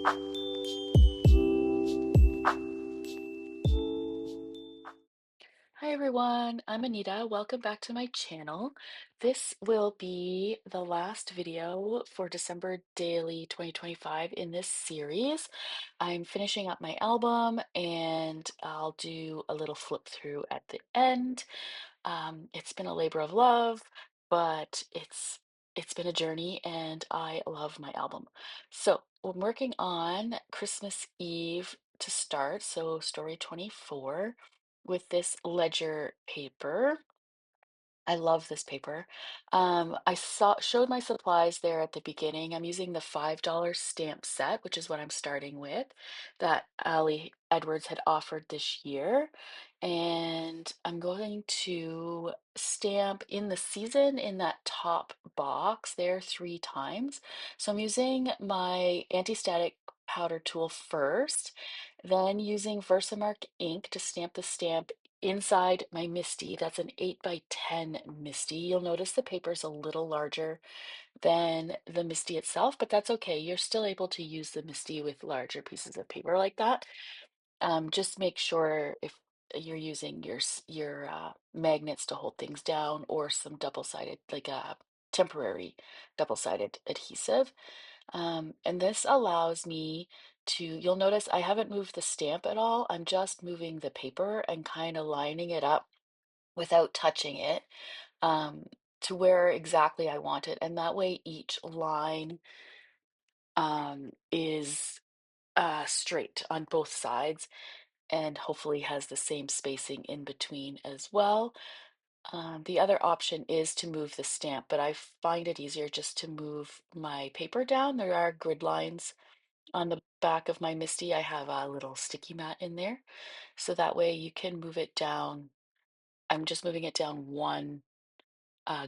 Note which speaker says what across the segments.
Speaker 1: Hi everyone, I'm Anita. Welcome back to my channel. This will be the last video for December Daily 2025 in this series. I'm finishing up my album and I'll do a little flip through at the end. It's been a labor of love, but it's been a journey and I love my album. So I'm working on Christmas Eve to start, so story 24 with this ledger paper. I love this paper. I showed my supplies there at the beginning. I'm using the $5 stamp set, which is what I'm starting with, that Ali Edwards had offered this year. And I'm going to stamp in the season in that top box there 3 times. So I'm using my anti-static powder tool first, then using Versamark ink to stamp the stamp inside my MISTI. That's an 8 by 10 MISTI. You'll notice the paper is a little larger than the MISTI itself, but that's okay. You're still able to use the MISTI with larger pieces of paper like that. Just make sure if you're using your magnets to hold things down or some double-sided, like a temporary double-sided adhesive. And this allows me to, you'll notice I haven't moved the stamp at all. I'm just moving the paper and kind of lining it up without touching it um, to where exactly I want it. And that way each line is straight on both sides and hopefully has the same spacing in between as well. The other option is to move the stamp, but I find it easier just to move my paper down. There are grid lines on the back of my MISTI. I have a little sticky mat in there. So that way you can move it down. I'm just moving it down one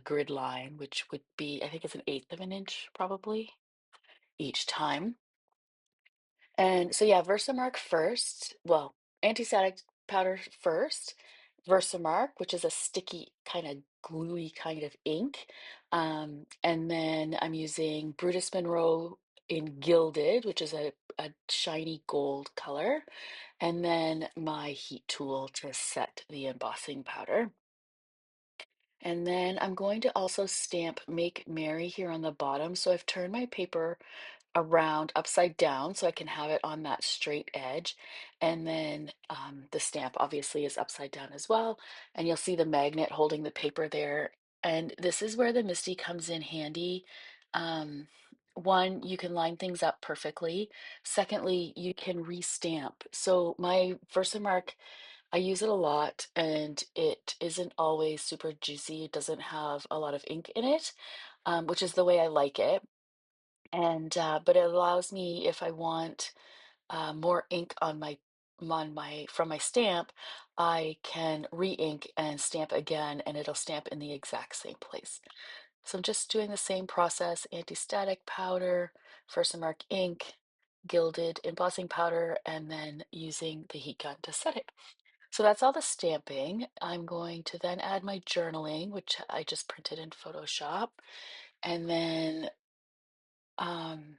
Speaker 1: grid line, which would be, I think it's an eighth of an inch probably each time. And so yeah, Versamark first, well, anti-static powder first, Versamark, which is a sticky kind of gluey kind of ink. And then I'm using Brutus Monroe in Gilded, which is a shiny gold color. And then my heat tool to set the embossing powder. And then I'm going to also stamp Make Merry here on the bottom. So I've turned my paper around upside down so I can have it on that straight edge. And then the stamp obviously is upside down as well. And you'll see the magnet holding the paper there. And this is where the MISTI comes in handy. Um, One, you can line things up perfectly. Secondly, you can restamp. So my Versamark, I use it a lot and it isn't always super juicy. It doesn't have a lot of ink in it, which is the way I like it. And but it allows me, if I want more ink on my from my stamp, I can re-ink and stamp again, and it'll stamp in the exact same place. So I'm just doing the same process: anti-static powder, Versamark ink, gilded embossing powder, and then using the heat gun to set it. So that's all the stamping. I'm going to then add my journaling, which I just printed in Photoshop, and then um,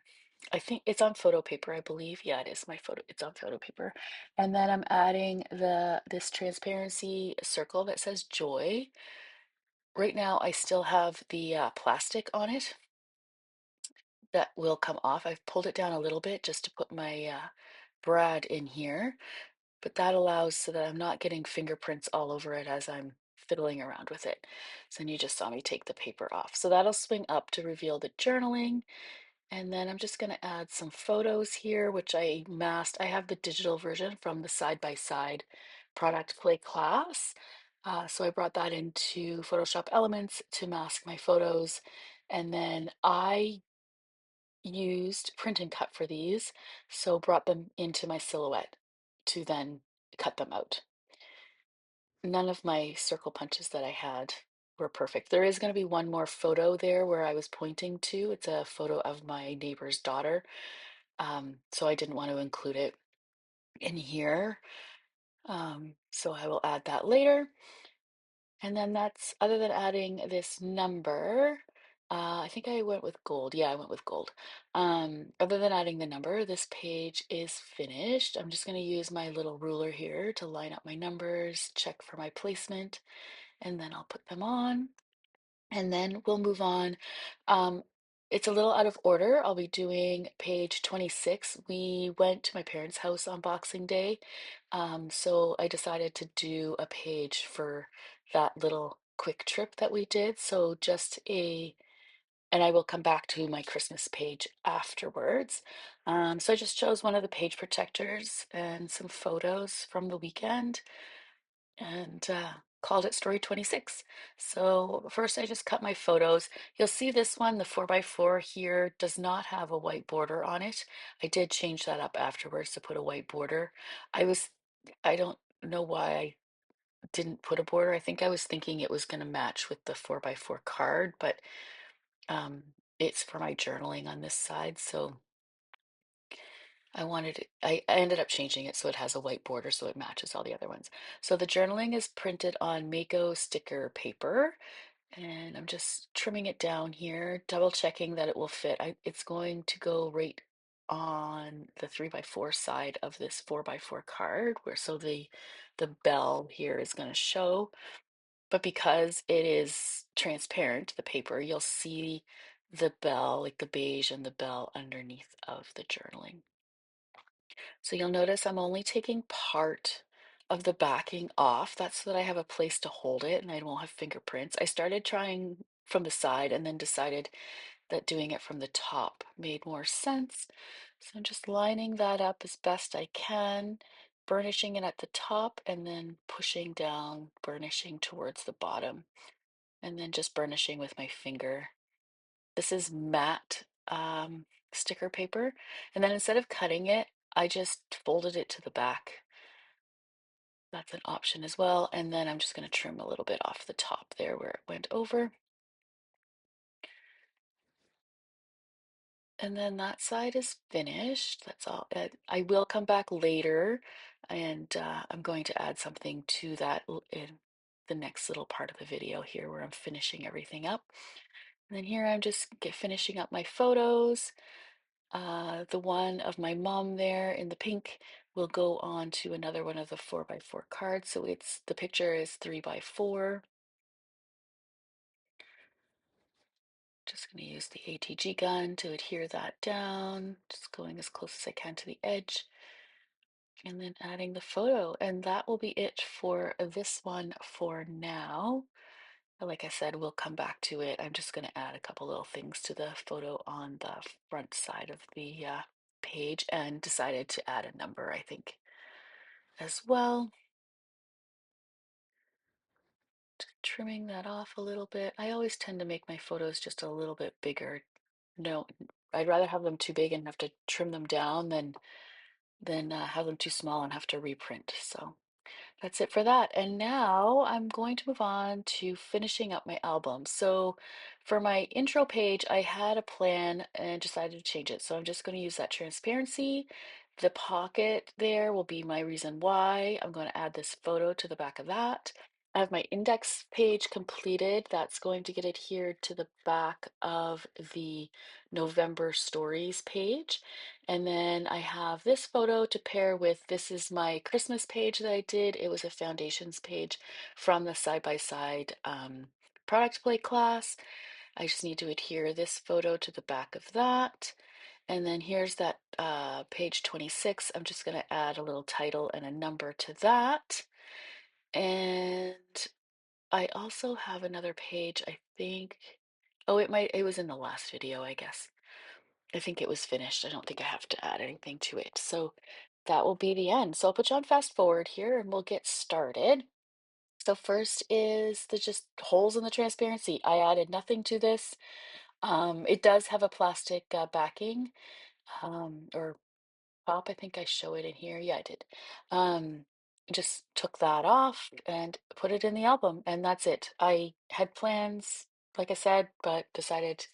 Speaker 1: I think it's on photo paper, I believe. Yeah, it is my photo. It's on photo paper. And then I'm adding this transparency circle that says joy. Right now, I still have the plastic on it that will come off. I've pulled it down a little bit just to put my brad in here, but that allows so that I'm not getting fingerprints all over it as I'm fiddling around with it. So then you just saw me take the paper off. So that'll swing up to reveal the journaling. And then I'm just going to add some photos here, which I masked. I have the digital version from the side-by-side product play class. So I brought that into Photoshop Elements to mask my photos. And then I used print and cut for these, so brought them into my silhouette to then cut them out. None of my circle punches that I had were perfect. There is going to be one more photo there where I was pointing to. It's a photo of my neighbor's daughter. So I didn't want to include it in here. So I will add that later. And then that's, other than adding this number, I think I went with gold. Yeah, I went with gold. Other than adding the number, this page is finished. I'm just going to use my little ruler here to line up my numbers, check for my placement, and then I'll put them on. And then we'll move on. Um, it's a little out of order. I'll be doing page 26. We went to my parents' house on Boxing Day, so I decided to do a page for that little quick trip that we did. So just a and I will come back to my Christmas page afterwards. So I just chose one of the page protectors and some photos from the weekend and called it Story 26. So first I just cut my photos. You'll see this one, the 4x4 here, does not have a white border on it. I did change that up afterwards to put a white border. I was, I don't know why I didn't put a border. I think I was thinking it was going to match with the 4x4 card, but um, it's for my journaling on this side, so I ended up changing it so it has a white border so it matches all the other ones. So the journaling is printed on Mako sticker paper, and I'm just trimming it down here, double checking that it will fit. It's going to go right on the 3x4 side of this 4x4 card, where so the bell here is going to show. But because it is transparent, the paper, you'll see the bell, like the beige and the bell underneath of the journaling. So you'll notice I'm only taking part of the backing off. That's so that I have a place to hold it and I won't have fingerprints. I started trying from the side and then decided that doing it from the top made more sense. So I'm just lining that up as best I can, burnishing it at the top and then pushing down, burnishing towards the bottom, and then just burnishing with my finger. This is matte sticker paper. And then instead of cutting it, I just folded it to the back. That's an option as well. And then I'm just going to trim a little bit off the top there where it went over. And then that side is finished. That's all. I will come back later and I'm going to add something to that in the next little part of the video here where I'm finishing everything up. And then here I'm just finishing up my photos. The one of my mom there in the pink will go on to another one of the 4x4 cards. So the picture is 3x4. Just going to use the ATG gun to adhere that down, just going as close as I can to the edge, and then adding the photo. And that will be it for this one for now. Like I said, we'll come back to it. I'm just going to add a couple little things to the photo on the front side of the page and decided to add a number, I think, as well. Trimming that off a little bit. I always tend to make my photos just a little bit bigger. No, I'd rather have them too big and have to trim them down than have them too small and have to reprint. So that's it for that. And now I'm going to move on to finishing up my album. So for my intro page, I had a plan and decided to change it. So I'm just going to use that transparency. The pocket there will be my reason why. I'm going to add this photo to the back of that. I have my index page completed. That's going to get adhered to the back of the November stories page. And then I have this photo to pair with, this is my Christmas page that I did. It was a foundations page from the side-by-side product play class. I just need to adhere this photo to the back of that. And then here's that page 26. I'm just going to add a little title and a number to that. And I also have another page, I think. Oh, it was in the last video, I guess. I think it was finished. I don't think I have to add anything to it. So that will be the end. So I'll put you on fast forward here and we'll get started. So first is the just holes in the transparency. I added nothing to this. It does have a plastic backing or pop. I think I show it in here. Yeah, I did. Um, just took that off and put it in the album, and that's it. I had plans, like I said, but decided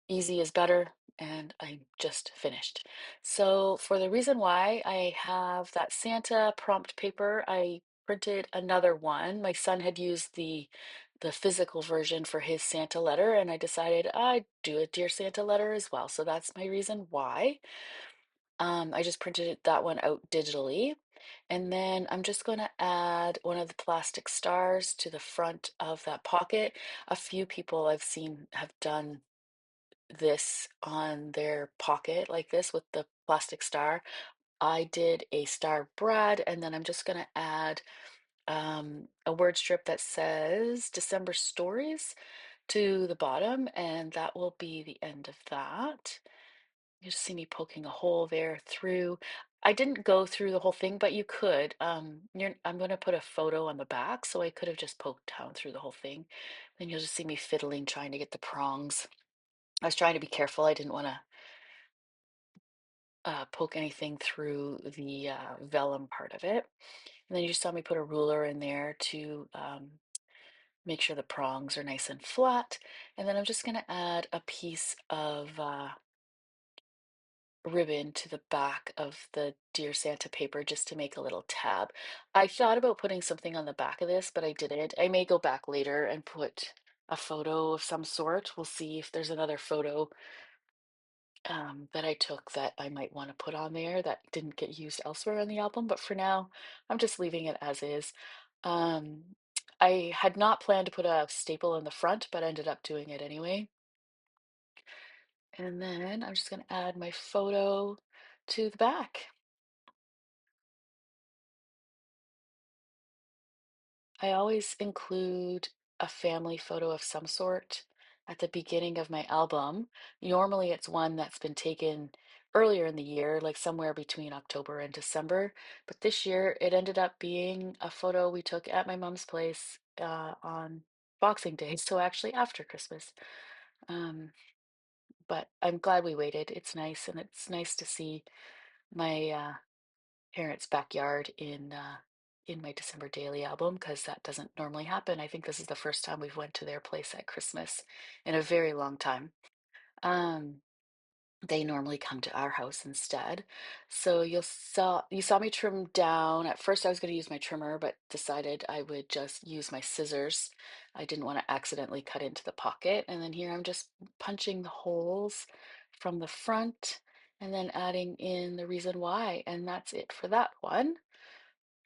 Speaker 1: easy is better, and I just finished. So for the reason why, I have that Santa prompt paper. I printed another one. My son had used the the physical version for his Santa letter, and I decided I'd do a Dear Santa letter as well. So that's my reason why. I just printed that one out digitally. And then I'm just going to add one of the plastic stars to the front of that pocket. A few people I've seen have done this on their pocket like this with the plastic star. I did a star Brad, and then I'm just going to add a word strip that says December Stories to the bottom, and that will be the end of that. You just see me poking a hole there through. I didn't go through the whole thing, but you could. I'm going to put a photo on the back, so I could have just poked down through the whole thing. Then you'll just see me fiddling, trying to get the prongs. I was trying to be careful. I didn't want to poke anything through the vellum part of it. And then you saw me put a ruler in there to make sure the prongs are nice and flat. And then I'm just going to add a piece of ribbon to the back of the Dear Santa paper just to make a little tab. I thought about putting something on the back of this, but I didn't. I may go back later and put a photo of some sort. We'll see if there's another photo that I took that I might want to put on there that didn't get used elsewhere on the album. But for now, I'm just leaving it as is. Um, I had not planned to put a staple in the front, but ended up doing it anyway. And then I'm just going to add my photo to the back. I always include a family photo of some sort at the beginning of my album. Normally, it's one that's been taken earlier in the year, like somewhere between October and December. But this year, it ended up being a photo we took at my mom's place on Boxing Day, so actually after Christmas. Um, but I'm glad we waited. It's nice, and it's nice to see my parents' backyard in my December Daily album because that doesn't normally happen. I think this is the first time we've went to their place at Christmas in a very long time. Um, they normally come to our house instead. So you saw me trim down. At first I was going to use my trimmer, but decided I would just use my scissors. I didn't want to accidentally cut into the pocket. And then here I'm just punching the holes from the front and then adding in the reason why. And that's it for that one.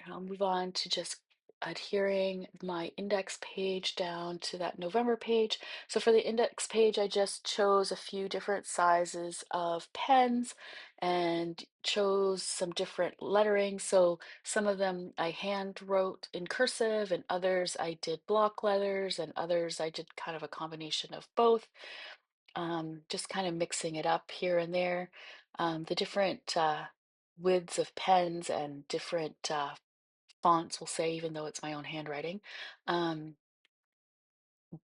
Speaker 1: I'll move on to just adhering my index page down to that November page. So for the index page, I just chose a few different sizes of pens and chose some different lettering. So some of them I hand wrote in cursive, and others I did block letters, and others I did kind of a combination of both. Just kind of mixing it up here and there. The different widths of pens and different fonts will say, even though it's my own handwriting, um,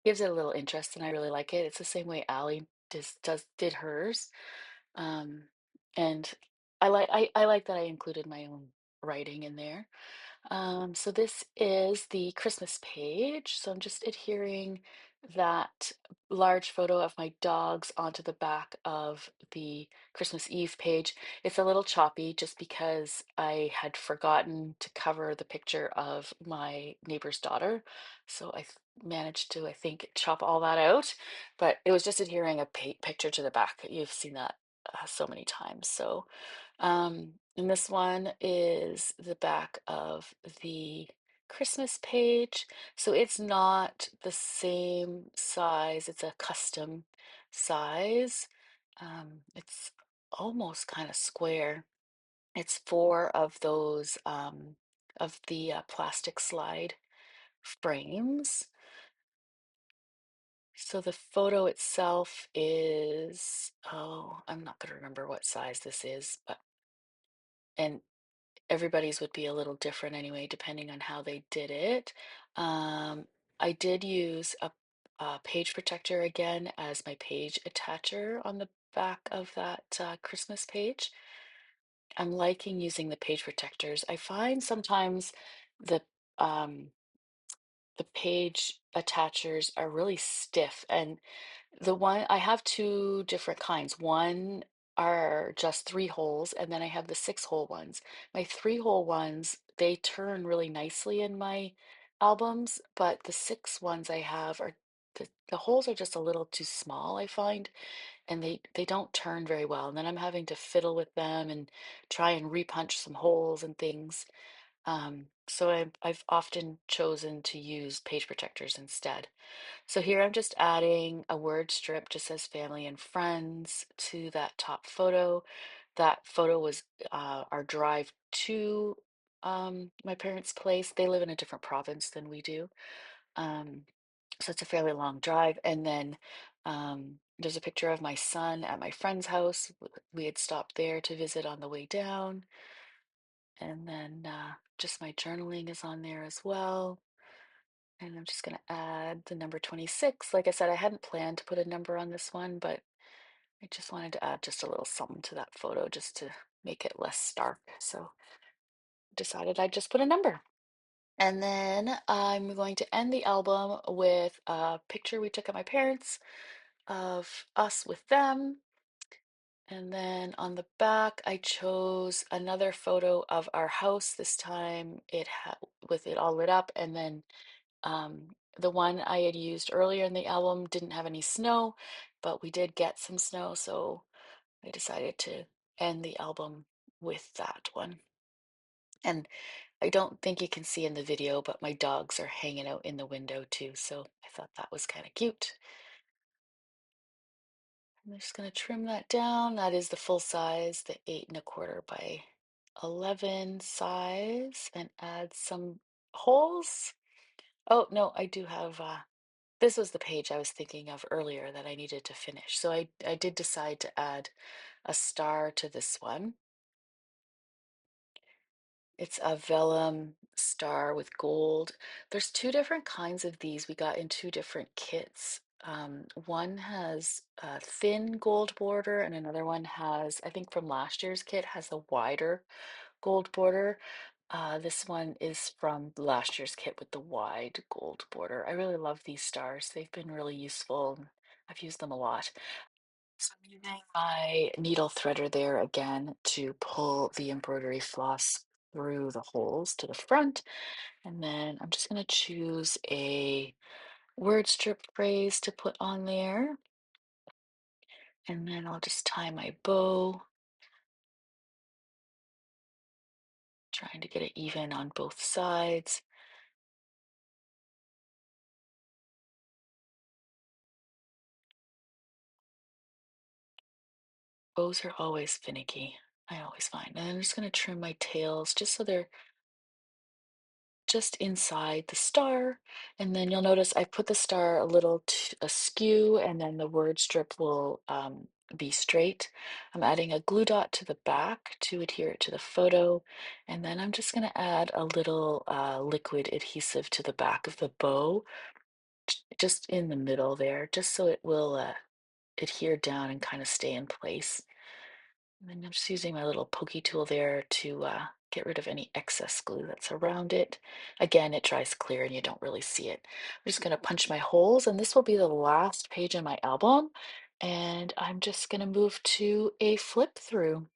Speaker 1: gives it a little interest, and I really like it. It's the same way Allie did hers, um, and I like that I included my own writing in there. So this is the Christmas page. So I'm just adhering that large photo of my dogs onto the back of the Christmas Eve page. It's a little choppy just because I had forgotten to cover the picture of my neighbor's daughter. So managed to, I think, chop all that out, but it was just adhering a picture to the back. You've seen that so many times. So and this one is the back of the Christmas page. So it's not the same size, it's a custom size. It's almost kind of square. It's four of those of the plastic slide frames. So the photo itself is, oh, I'm not going to remember what size this is, but and everybody's would be a little different anyway, depending on how they did it. I did use a page protector again as my page attacher on the back of that Christmas page. I'm liking using the page protectors. I find sometimes the um, the page attachers are really stiff, and the one I have two different kinds. One are just three holes, and then I have the six hole ones. My three hole ones, they turn really nicely in my albums, but the 6 ones I have are the holes are just a little too small, I find, and they don't turn very well. And then I'm having to fiddle with them and try and repunch some holes and things. So I've often chosen to use page protectors instead. So here I'm just adding a word strip, just says family and friends to that top photo. That photo was our drive to my parents' place. They live in a different province than we do. Um, so it's a fairly long drive. And then there's a picture of my son at my friend's house. We had stopped there to visit on the way down. And then just my journaling is on there as well. And I'm just going to add the number 26. Like I said, I hadn't planned to put a number on this one, but I just wanted to add just a little something to that photo just to make it less stark. So decided I'd just put a number. And then I'm going to end the album with a picture we took at my parents' of us with them. And then on the back, I chose another photo of our house. This time it had with it all lit up, and then the one I had used earlier in the album didn't have any snow, but we did get some snow, so I decided to end the album with that one. And I don't think you can see in the video, but my dogs are hanging out in the window too, so I thought that was kind of cute. I'm just going to trim that down. That is the full size, the 8 1/4 by 11 size, and add some holes. Oh, no, I do have, this was the page I was thinking of earlier that I needed to finish. So I did decide to add a star to this one. It's a vellum star with gold. There's two different kinds of these we got in two different kits. One has a thin gold border, and another one has, I think from last year's kit, has a wider gold border. This one is from last year's kit with the wide gold border. I really love these stars. They've been really useful. I've used them a lot. So I'm using my needle threader there again to pull the embroidery floss through the holes to the front. And then I'm just going to choose a word strip phrase to put on there. And then I'll just tie my bow, trying to get it even on both sides. Bows are always finicky, I always find. And I'm just going to trim my tails just so they're just inside the star. And then you'll notice I put the star a little askew, and then the word strip will be straight. I'm adding a glue dot to the back to adhere it to the photo. And then I'm just going to add a little liquid adhesive to the back of the bow, just in the middle there, just so it will adhere down and kind of stay in place. And then I'm just using my little pokey tool there to get rid of any excess glue that's around it. Again, it dries clear and you don't really see it. I'm just going to punch my holes, and this will be the last page in my album. And I'm just going to move to a flip through.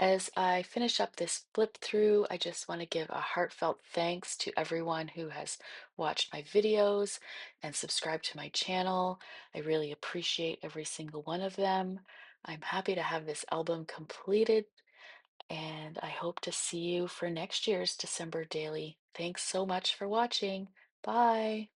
Speaker 1: As I finish up this flip through, I just want to give a heartfelt thanks to everyone who has watched my videos and subscribed to my channel. I really appreciate every single one of them. I'm happy to have this album completed, and I hope to see you for next year's December daily. Thanks so much for watching. Bye.